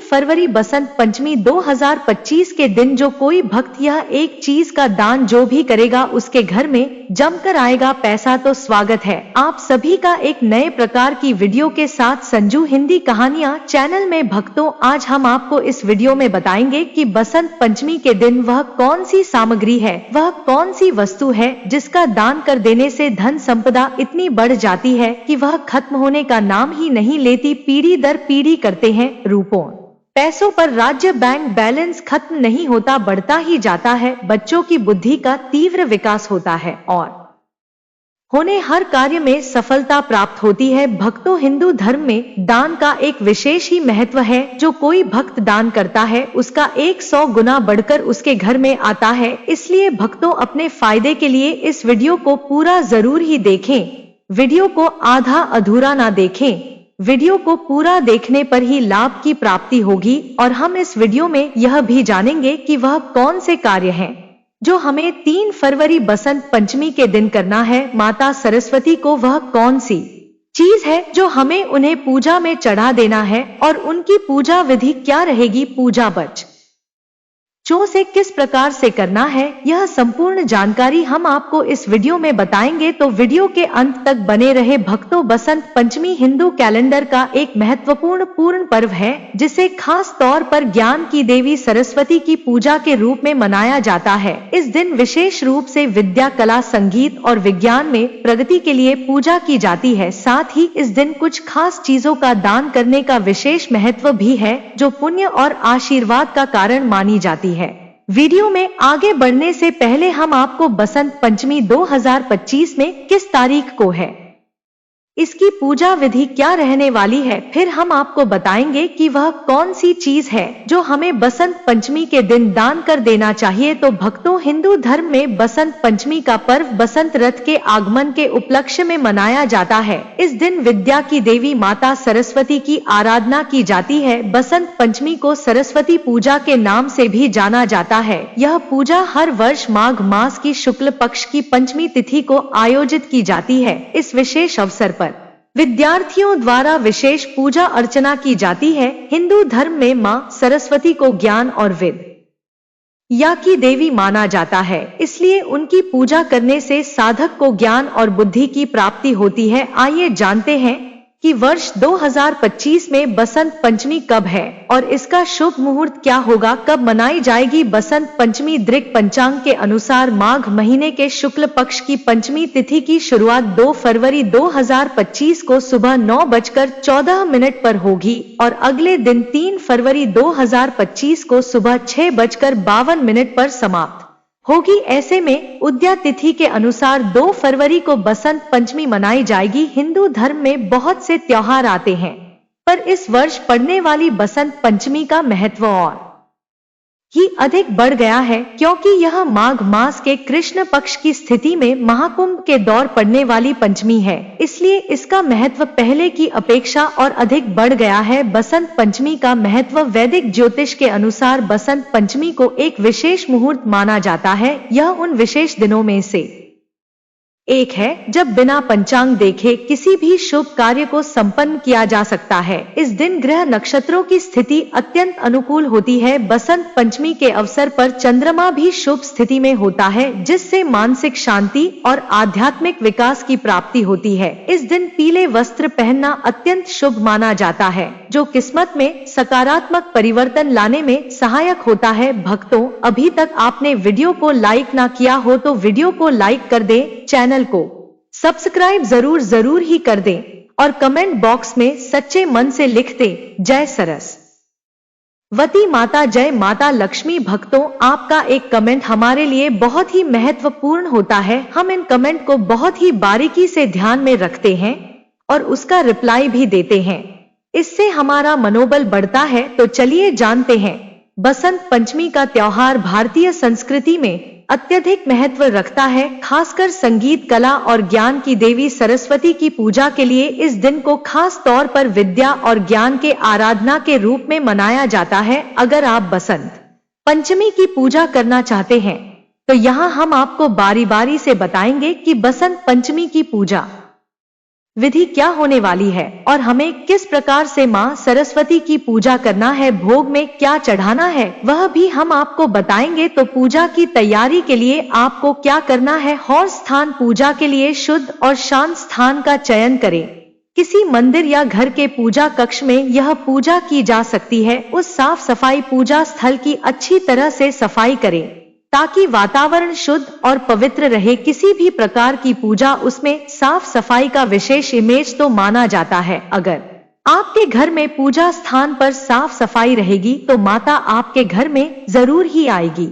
फरवरी बसंत पंचमी 2025 के दिन जो कोई भक्त यह एक चीज का दान जो भी करेगा उसके घर में जमकर आएगा पैसा। तो स्वागत है आप सभी का एक नए प्रकार की वीडियो के साथ संजू हिंदी कहानियां चैनल में। भक्तों, आज हम आपको इस वीडियो में बताएंगे कि बसंत पंचमी के दिन वह कौन सी सामग्री है, वह कौन सी वस्तु है जिसका दान कर देने से धन संपदा इतनी बढ़ जाती है कि वह खत्म होने का नाम ही नहीं लेती। पीढ़ी दर पीढ़ी करते हैं रूपों पैसों पर राज्य बैंक बैलेंस खत्म नहीं होता, बढ़ता ही जाता है। बच्चों की बुद्धि का तीव्र विकास होता है और होने हर कार्य में सफलता प्राप्त होती है। भक्तों, हिंदू धर्म में दान का एक विशेष ही महत्व है। जो कोई भक्त दान करता है उसका 100 गुना बढ़कर उसके घर में आता है। इसलिए भक्तों, अपने फायदे के लिए इस वीडियो को पूरा जरूर ही देखें। वीडियो को आधा अधूरा ना देखें। वीडियो को पूरा देखने पर ही लाभ की प्राप्ति होगी। और हम इस वीडियो में यह भी जानेंगे कि वह कौन से कार्य हैं जो हमें 3 फरवरी बसंत पंचमी के दिन करना है। माता सरस्वती को वह कौन सी चीज है जो हमें उन्हें पूजा में चढ़ा देना है और उनकी पूजा विधि क्या रहेगी, पूजा बच्चों से किस प्रकार से करना है, यह संपूर्ण जानकारी हम आपको इस वीडियो में बताएंगे। तो वीडियो के अंत तक बने रहे। भक्तों, बसंत पंचमी हिंदू कैलेंडर का एक महत्वपूर्ण पूर्ण पर्व है जिसे खास तौर पर ज्ञान की देवी सरस्वती की पूजा के रूप में मनाया जाता है। इस दिन विशेष रूप से विद्या, कला, संगीत और विज्ञान में प्रगति के लिए पूजा की जाती है। साथ ही इस दिन कुछ खास चीजों का दान करने का विशेष महत्व भी है जो पुण्य और आशीर्वाद का कारण मानी जाती है। वीडियो में आगे बढ़ने से पहले हम आपको बसंत पंचमी 2025 में किस तारीख को है, इसकी पूजा विधि क्या रहने वाली है, फिर हम आपको बताएंगे कि वह कौन सी चीज है जो हमें बसंत पंचमी के दिन दान कर देना चाहिए। तो भक्तों, हिंदू धर्म में बसंत पंचमी का पर्व बसंत ऋतु के आगमन के उपलक्ष्य में मनाया जाता है। इस दिन विद्या की देवी माता सरस्वती की आराधना की जाती है। बसंत पंचमी को सरस्वती पूजा के नाम से भी जाना जाता है। यह पूजा हर वर्ष माघ मास की शुक्ल पक्ष की पंचमी तिथि को आयोजित की जाती है। इस विशेष अवसर पर विद्यार्थियों द्वारा विशेष पूजा अर्चना की जाती है। हिंदू धर्म में मां सरस्वती को ज्ञान और विद्या की देवी माना जाता है, इसलिए उनकी पूजा करने से साधक को ज्ञान और बुद्धि की प्राप्ति होती है। आइए जानते हैं कि वर्ष 2025 में बसंत पंचमी कब है और इसका शुभ मुहूर्त क्या होगा, कब मनाई जाएगी। बसंत पंचमी दृक पंचांग के अनुसार माघ महीने के शुक्ल पक्ष की पंचमी तिथि की शुरुआत 2 फरवरी 2025 को सुबह 9:14 पर होगी और अगले दिन 3 फरवरी 2025 को सुबह 6:52 पर समाप्त होगी। ऐसे में उदया तिथि के अनुसार 2 फरवरी को बसंत पंचमी मनाई जाएगी। हिंदू धर्म में बहुत से त्योहार आते हैं, पर इस वर्ष पड़ने वाली बसंत पंचमी का महत्व और ही अधिक बढ़ गया है क्योंकि यह माघ मास के कृष्ण पक्ष की स्थिति में महाकुंभ के दौर पड़ने वाली पंचमी है, इसलिए इसका महत्व पहले की अपेक्षा और अधिक बढ़ गया है। बसंत पंचमी का महत्व वैदिक ज्योतिष के अनुसार बसंत पंचमी को एक विशेष मुहूर्त माना जाता है। यह उन विशेष दिनों में से एक है जब बिना पंचांग देखे किसी भी शुभ कार्य को संपन्न किया जा सकता है। इस दिन ग्रह नक्षत्रों की स्थिति अत्यंत अनुकूल होती है। बसंत पंचमी के अवसर पर चंद्रमा भी शुभ स्थिति में होता है, जिससे मानसिक शांति और आध्यात्मिक विकास की प्राप्ति होती है। इस दिन पीले वस्त्र पहनना अत्यंत शुभ माना जाता है, जो किस्मत में सकारात्मक परिवर्तन लाने में सहायक होता है। भक्तों, अभी तक आपने वीडियो को लाइक ना किया हो तो वीडियो को लाइक कर दें, चैनल को सब्सक्राइब जरूर ही कर दें और कमेंट बॉक्स में सच्चे मन से लिख दें, जय सरस्वती माता, जय माता लक्ष्मी। भक्तों, आपका एक कमेंट हमारे लिए बहुत ही महत्वपूर्ण होता है। हम इन कमेंट को बहुत ही बारीकी से ध्यान में रखते हैं और उसका रिप्लाई भी देते हैं। इससे हमारा मनोबल बढ़ता है। तो चलिए जानते हैं, बसंत पंचमी का त्योहार भारतीय संस्कृति में अत्यधिक महत्व रखता है। खासकर संगीत, कला और ज्ञान की देवी सरस्वती की पूजा के लिए इस दिन को खास तौर पर विद्या और ज्ञान के आराधना के रूप में मनाया जाता है। अगर आप बसंत पंचमी की पूजा करना चाहते हैं तो यहाँ हम आपको बारी बारी से बताएंगे कि बसंत पंचमी की पूजा विधि क्या होने वाली है और हमें किस प्रकार से माँ सरस्वती की पूजा करना है, भोग में क्या चढ़ाना है, वह भी हम आपको बताएंगे। तो पूजा की तैयारी के लिए आपको क्या करना है और स्थान, पूजा के लिए शुद्ध और शांत स्थान का चयन करें। किसी मंदिर या घर के पूजा कक्ष में यह पूजा की जा सकती है। उस साफ सफाई पूजा स्थल की अच्छी तरह से सफाई करें ताकि वातावरण शुद्ध और पवित्र रहे। किसी भी प्रकार की पूजा उसमें साफ सफाई का विशेष इमेज तो माना जाता है। अगर आपके घर में पूजा स्थान पर साफ सफाई रहेगी तो माता आपके घर में जरूर ही आएगी।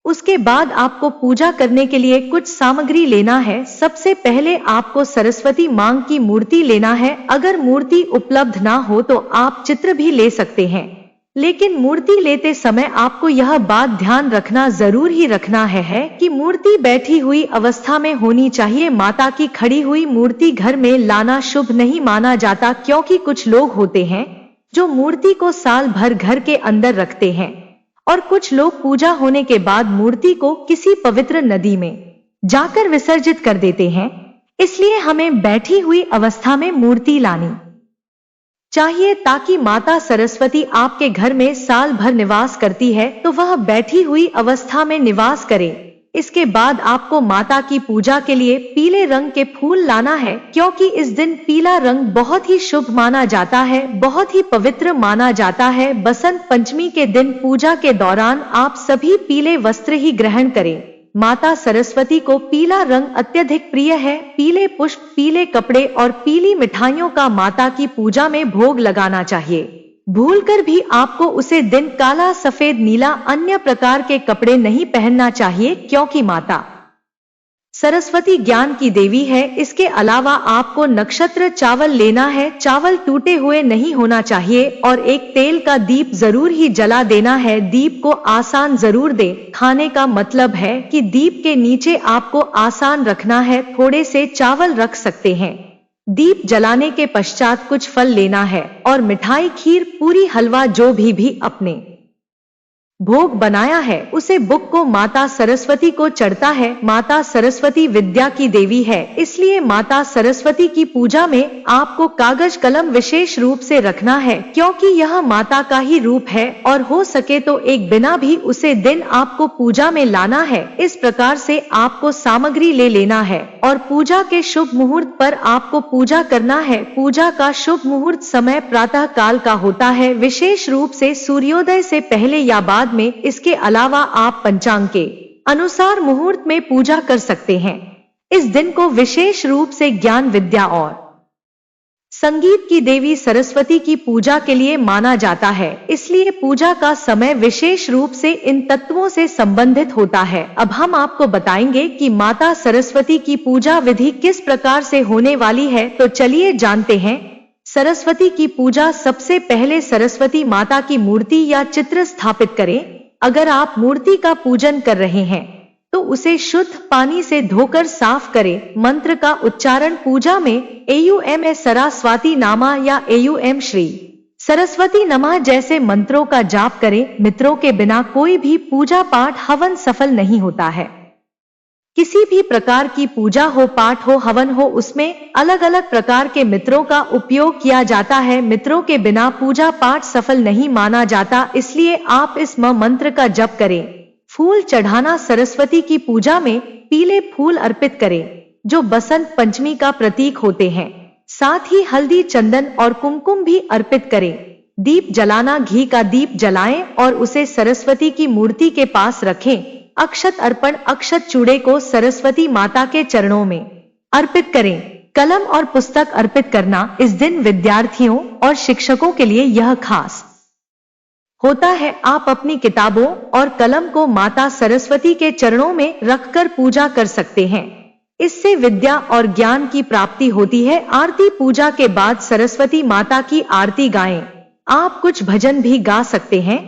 उसके बाद आपको पूजा करने के लिए कुछ सामग्री लेना है। सबसे पहले आपको सरस्वती मां की मूर्ति लेना है। अगर मूर्ति उपलब्ध ना हो तो आप चित्र भी ले सकते हैं, लेकिन मूर्ति लेते समय आपको यह बात ध्यान रखना जरूर ही रखना है कि मूर्ति बैठी हुई अवस्था में होनी चाहिए। माता की खड़ी हुई मूर्ति घर में लाना शुभ नहीं माना जाता, क्योंकि कुछ लोग होते हैं जो मूर्ति को साल भर घर के अंदर रखते हैं और कुछ लोग पूजा होने के बाद मूर्ति को किसी पवित्र नदी में जाकर विसर्जित कर देते हैं। इसलिए हमें बैठी हुई अवस्था में मूर्ति लानी चाहिए ताकि माता सरस्वती आपके घर में साल भर निवास करती है तो वह बैठी हुई अवस्था में निवास करे। इसके बाद आपको माता की पूजा के लिए पीले रंग के फूल लाना है, क्योंकि इस दिन पीला रंग बहुत ही शुभ माना जाता है, बहुत ही पवित्र माना जाता है। बसंत पंचमी के दिन पूजा के दौरान आप सभी पीले वस्त्र ही ग्रहण करें। माता सरस्वती को पीला रंग अत्यधिक प्रिय है। पीले पुष्प, पीले कपड़े और पीली मिठाइयों का माता की पूजा में भोग लगाना चाहिए। भूलकर भी आपको उसे दिन काला, सफेद, नीला अन्य प्रकार के कपड़े नहीं पहनना चाहिए, क्योंकि माता सरस्वती ज्ञान की देवी है। इसके अलावा आपको नक्षत्र चावल लेना है। चावल टूटे हुए नहीं होना चाहिए और एक तेल का दीप जरूर ही जला देना है। दीप को आसान जरूर दे। खाने का मतलब है कि दीप के नीचे आपको आसान रखना है। थोड़े से चावल रख सकते हैं। दीप जलाने के पश्चात कुछ फल लेना है और मिठाई, खीर, पूरी, हलवा जो भी अपने भोग बनाया है उसे बुक को माता सरस्वती को चढ़ता है। माता सरस्वती विद्या की देवी है, इसलिए माता सरस्वती की पूजा में आपको कागज कलम विशेष रूप से रखना है, क्योंकि यह माता का ही रूप है और हो सके तो एक बिना भी उसे दिन आपको पूजा में लाना है। इस प्रकार से आपको सामग्री ले लेना है और पूजा के शुभ मुहूर्त पर आपको पूजा करना है। पूजा का शुभ मुहूर्त समय प्रातः काल का होता है, विशेष रूप से सूर्योदय से पहले या बाद में। इसके अलावा आप पंचांग के अनुसार मुहूर्त में पूजा कर सकते हैं। इस दिन को विशेष रूप से ज्ञान, विद्या और संगीत की देवी सरस्वती की पूजा के लिए माना जाता है, इसलिए पूजा का समय विशेष रूप से इन तत्वों से संबंधित होता है। अब हम आपको बताएंगे कि माता सरस्वती की पूजा विधि किस प्रकार से होने वाली है, तो चलिए जानते हैं। सरस्वती की पूजा सबसे पहले सरस्वती माता की मूर्ति या चित्र स्थापित करें। अगर आप मूर्ति का पूजन कर रहे हैं तो उसे शुद्ध पानी से धोकर साफ करें। मंत्र का उच्चारण पूजा में एयुएम सरस्वती नामा या एयुएम श्री सरस्वती नमः जैसे मंत्रों का जाप करें। मित्रों के बिना कोई भी पूजा पाठ, हवन सफल नहीं होता है। किसी भी प्रकार की पूजा हो, पाठ हो, हवन हो, उसमें अलग अलग प्रकार के मित्रों का उपयोग किया जाता है। मित्रों के बिना पूजा पाठ सफल नहीं माना जाता, इसलिए आप इस मंत्र का जप करें। फूल चढ़ाना, सरस्वती की पूजा में पीले फूल अर्पित करें जो बसंत पंचमी का प्रतीक होते हैं। साथ ही हल्दी, चंदन और कुमकुम भी अर्पित करें। दीप जलाना, घी का दीप जलाएं और उसे सरस्वती की मूर्ति के पास रखें। अक्षत अर्पण, अक्षत चूड़े को सरस्वती माता के चरणों में अर्पित करें। कलम और पुस्तक अर्पित करना इस दिन विद्यार्थियों और शिक्षकों के लिए यह खास होता है। आप अपनी किताबों और कलम को माता सरस्वती के चरणों में रखकर पूजा कर सकते हैं। इससे विद्या और ज्ञान की प्राप्ति होती है। आरती, पूजा के बाद सरस्वती माता की आरती गाएं। आप कुछ भजन भी गा सकते हैं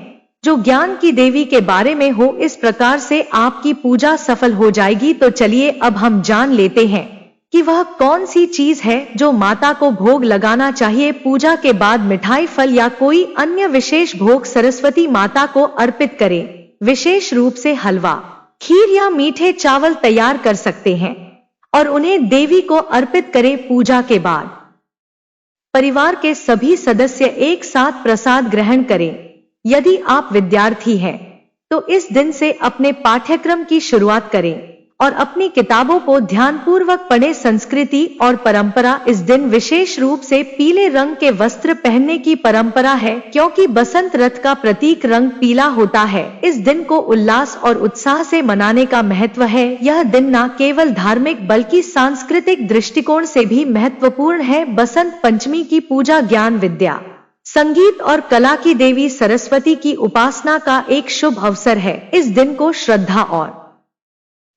जो ज्ञान की देवी के बारे में हो। इस प्रकार से आपकी पूजा सफल हो जाएगी। तो चलिए अब हम जान लेते हैं कि वह कौन सी चीज है जो माता को भोग लगाना चाहिए। पूजा के बाद मिठाई, फल या कोई अन्य विशेष भोग सरस्वती माता को अर्पित करें। विशेष रूप से हलवा, खीर या मीठे चावल तैयार कर सकते हैं। और उन्हें देवी को अर्पित करें। पूजा के बाद परिवार के सभी सदस्य एक साथ प्रसाद ग्रहण करें। यदि आप विद्यार्थी हैं तो इस दिन से अपने पाठ्यक्रम की शुरुआत करें और अपनी किताबों को ध्यानपूर्वक पढ़ें। संस्कृति और परंपरा, इस दिन विशेष रूप से पीले रंग के वस्त्र पहनने की परंपरा है, क्योंकि बसंत रथ का प्रतीक रंग पीला होता है। इस दिन को उल्लास और उत्साह से मनाने का महत्व है। यह दिन न केवल धार्मिक बल्कि सांस्कृतिक दृष्टिकोण से भी महत्वपूर्ण है। बसंत पंचमी की पूजा ज्ञान, विद्या, संगीत और कला की देवी सरस्वती की उपासना का एक शुभ अवसर है। इस दिन को श्रद्धा और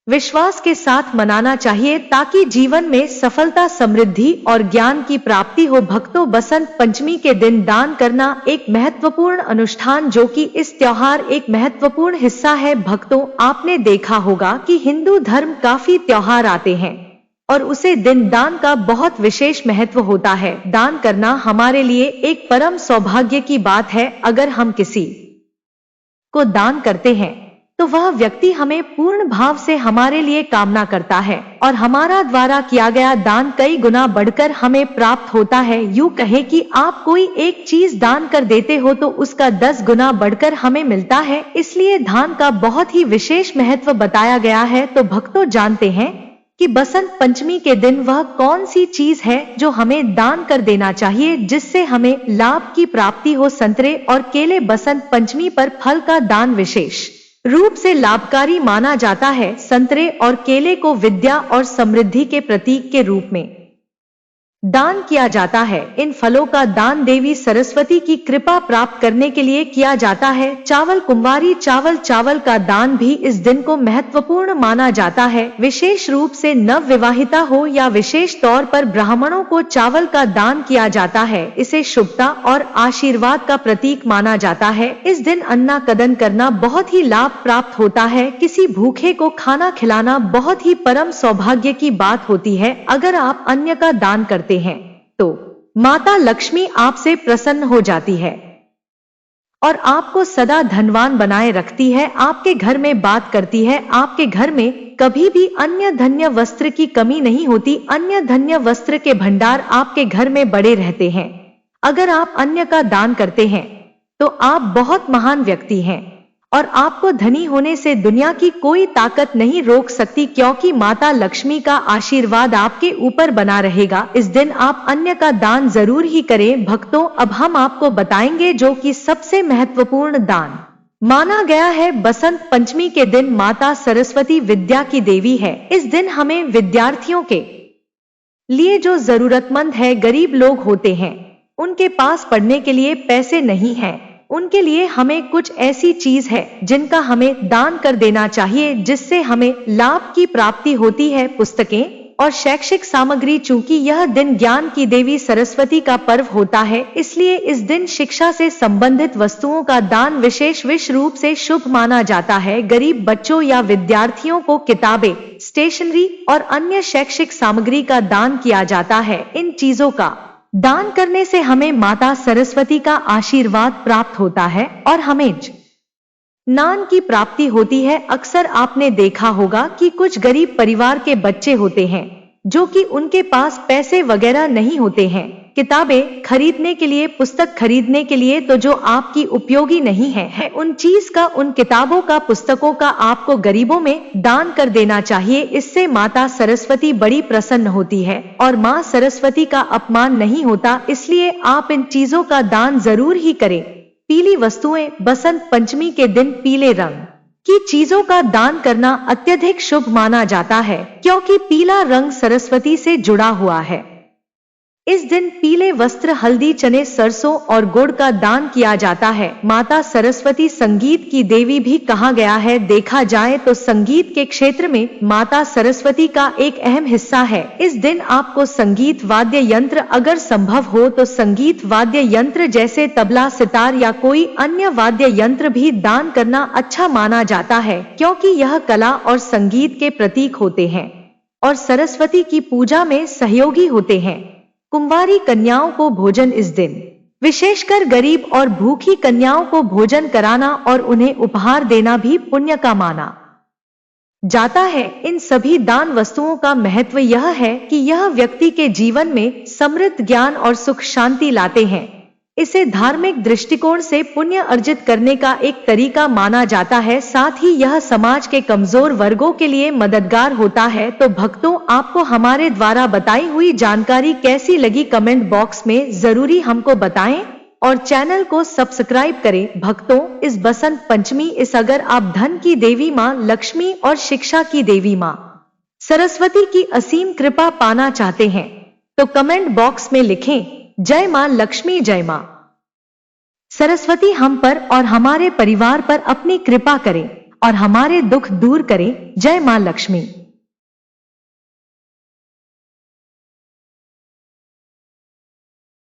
विश्वास के साथ मनाना चाहिए ताकि जीवन में सफलता, समृद्धि और ज्ञान की प्राप्ति हो। भक्तों, बसंत पंचमी के दिन दान करना एक महत्वपूर्ण अनुष्ठान जो कि इस त्योहार एक महत्वपूर्ण हिस्सा है। भक्तों, आपने देखा होगा कि हिंदू धर्म काफी त्योहार आते हैं और उसे दिन दान का बहुत विशेष महत्व होता है। दान करना हमारे लिए एक परम सौभाग्य की बात है। अगर हम किसी को दान करते हैं तो वह व्यक्ति हमें पूर्ण भाव से हमारे लिए कामना करता है और हमारा द्वारा किया गया दान कई गुना बढ़कर हमें प्राप्त होता है। यूं कहे कि आप कोई एक चीज दान कर देते हो तो उसका 10 गुना बढ़कर हमें मिलता है। इसलिए दान का बहुत ही विशेष महत्व बताया गया है। तो भक्तों, जानते हैं कि बसंत पंचमी के दिन वह कौन सी चीज है जो हमें दान कर देना चाहिए जिससे हमें लाभ की प्राप्ति हो। संतरे और केले। बसंत पंचमी पर फल का दान विशेष रूप से लाभकारी माना जाता है। संतरे और केले को विद्या और समृद्धि के प्रतीक के रूप में दान किया जाता है। इन फलों का दान देवी सरस्वती की कृपा प्राप्त करने के लिए किया जाता है। चावल, कुंवारी चावल, चावल का दान भी इस दिन को महत्वपूर्ण माना जाता है। विशेष रूप से नव विवाहिता हो या विशेष तौर पर ब्राह्मणों को चावल का दान किया जाता है। इसे शुभता और आशीर्वाद का प्रतीक माना जाता है। इस दिन अन्नदान करना बहुत ही लाभ प्राप्त होता है। किसी भूखे को खाना खिलाना बहुत ही परम सौभाग्य की बात होती है। अगर आप अन्न का दान करते हैं तो माता लक्ष्मी आपसे प्रसन्न हो जाती है और आपको सदा धनवान बनाए रखती है, आपके घर में बात करती है। आपके घर में कभी भी अन्य धन्य वस्त्र की कमी नहीं होती। अन्य धन्य वस्त्र के भंडार आपके घर में बड़े रहते हैं। अगर आप अन्न का दान करते हैं तो आप बहुत महान व्यक्ति हैं और आपको धनी होने से दुनिया की कोई ताकत नहीं रोक सकती, क्योंकि माता लक्ष्मी का आशीर्वाद आपके ऊपर बना रहेगा। इस दिन आप अन्न का दान जरूर ही करें। भक्तों, अब हम आपको बताएंगे जो कि सबसे महत्वपूर्ण दान माना गया है। बसंत पंचमी के दिन माता सरस्वती विद्या की देवी है। इस दिन हमें विद्यार्थियों के लिए जो जरूरतमंद है, गरीब लोग होते हैं, उनके पास पढ़ने के लिए पैसे नहीं हैं, उनके लिए हमें कुछ ऐसी चीज है जिनका हमें दान कर देना चाहिए जिससे हमें लाभ की प्राप्ति होती है। पुस्तकें और शैक्षिक सामग्री। चूंकि यह दिन ज्ञान की देवी सरस्वती का पर्व होता है, इसलिए इस दिन शिक्षा से संबंधित वस्तुओं का दान विशेष रूप से शुभ माना जाता है। गरीब बच्चों या विद्यार्थियों को किताबें, स्टेशनरी और अन्य शैक्षिक सामग्री का दान किया जाता है। इन चीजों का दान करने से हमें माता सरस्वती का आशीर्वाद प्राप्त होता है और हमें ज्ञान की प्राप्ति होती है। अक्सर आपने देखा होगा कि कुछ गरीब परिवार के बच्चे होते हैं जो कि उनके पास पैसे वगैरह नहीं होते हैं किताबें खरीदने के लिए, पुस्तक खरीदने के लिए, तो जो आपकी उपयोगी नहीं है उन चीज का, उन किताबों का, पुस्तकों का आपको गरीबों में दान कर देना चाहिए। इससे माता सरस्वती बड़ी प्रसन्न होती है और माँ सरस्वती का अपमान नहीं होता। इसलिए आप इन चीजों का दान जरूर ही करें। पीली वस्तुएं। बसंत पंचमी के दिन पीले रंग की चीजों का दान करना अत्यधिक शुभ माना जाता है, क्योंकि पीला रंग सरस्वती से जुड़ा हुआ है। इस दिन पीले वस्त्र, हल्दी, चने, सरसों और गुड़ का दान किया जाता है। माता सरस्वती संगीत की देवी भी कहा गया है। देखा जाए तो संगीत के क्षेत्र में माता सरस्वती का एक अहम हिस्सा है। इस दिन आपको संगीत वाद्य यंत्र, अगर संभव हो तो संगीत वाद्य यंत्र जैसे तबला, सितार या कोई अन्य वाद्य यंत्र भी दान करना अच्छा माना जाता है, क्योंकि यह कला और संगीत के प्रतीक होते हैं और सरस्वती की पूजा में सहयोगी होते हैं। कुंवारी कन्याओं को भोजन। इस दिन विशेषकर गरीब और भूखी कन्याओं को भोजन कराना और उन्हें उपहार देना भी पुण्य का माना जाता है। इन सभी दान वस्तुओं का महत्व यह है कि यह व्यक्ति के जीवन में समृद्ध ज्ञान और सुख शांति लाते हैं। इसे धार्मिक दृष्टिकोण से पुण्य अर्जित करने का एक तरीका माना जाता है। साथ ही यह समाज के कमजोर वर्गों के लिए मददगार होता है। तो भक्तों, आपको हमारे द्वारा बताई हुई जानकारी कैसी लगी, कमेंट बॉक्स में जरूरी हमको बताएं और चैनल को सब्सक्राइब करें। भक्तों, इस बसंत पंचमी अगर आप धन की देवी मां लक्ष्मी और शिक्षा की देवी मां सरस्वती की असीम कृपा पाना चाहते हैं तो कमेंट बॉक्स में लिखें, जय मां लक्ष्मी, जय मां सरस्वती हम पर और हमारे परिवार पर अपनी कृपा करें और हमारे दुख दूर करें। जय मां लक्ष्मी।